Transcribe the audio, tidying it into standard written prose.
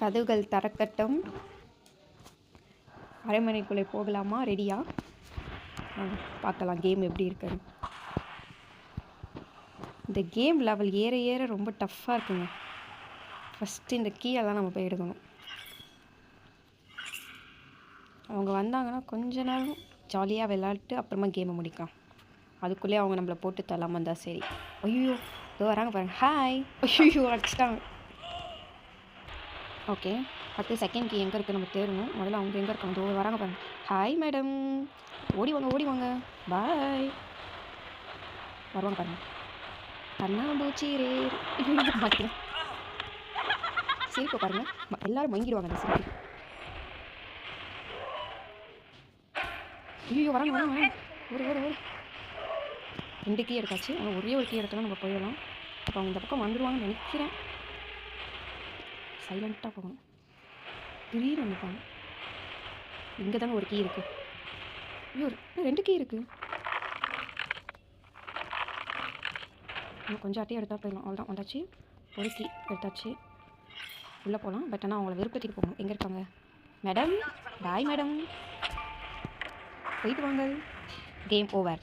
கதவுகள் திறக்கட்டும். அரண்மனைக்குள்ளே போகலாமா? ரெடியா? பார்க்கலாம் கேம் எப்படி இருக்குன்னு. இந்த கேம் லெவல் ஏற ஏற ரொம்ப டஃப்பாக இருக்குங்க. ஃபஸ்ட்டு இந்த கீயெல்லாம் நம்ம போய் எடுக்கணும். அவங்க வந்தாங்கன்னா கொஞ்ச நேரம் ஜாலியாக விளையாட்டு அப்புறமா கேமை முடிக்கலாம். அதுக்குள்ளேயே அவங்க நம்மளை போட்டு தள்ளாமல் இருந்தால் சரி. ஐயோ இதோ வராங்க பாருங்க. ஹாய். ஐயோ அடிச்சிட்டாங்க. ஓகே, அடுத்து செகண்ட் கீ எங்கே இருக்குது நம்ம தேடணும். முதல்ல அவங்க எங்கே இருக்காங்க? இதோ வராங்க பாருங்க. ஹாய் மேடம், ஓடி வாங்க. பாய். வருவாங்க பாருங்க. கண்ணாம்பூச்சி ரே. மாட்டிக்கிறேன். சிரிப்பை பாருங்க, எல்லாரும் மங்கிடுவாங்க அந்த சிரிப்பு. ஐயோ வராங்க. ஒரு 2 கீ எடுத்தாச்சு. ஆனால் ஒரே ஒரு கீ எடுத்தோன்னா நம்ம போயிடலாம். அப்போ அவங்க இந்த பக்கம் வந்துடுவாங்கன்னு நினைக்கிறேன். சைலண்ட்டாக போகணும். திடீர்னு வந்துப்பாங்க. இங்கே தானே ஒரு கீ இருக்குது. ஐயோ 2 கீ இருக்குது. இன்னும் கொஞ்சம் அட்டையை எடுத்தால் போயிடலாம். அவ்வளோதான், வந்தாச்சு. ஒரு கீ எடுத்தாச்சு. உள்ளே போகலாம். பட் ஆனால் அவங்கள விருப்பத்துக்கு போகணும். எங்கே இருக்காங்க மேடம்? பாய் மேடம், போயிட்டு வாங்க. Game over.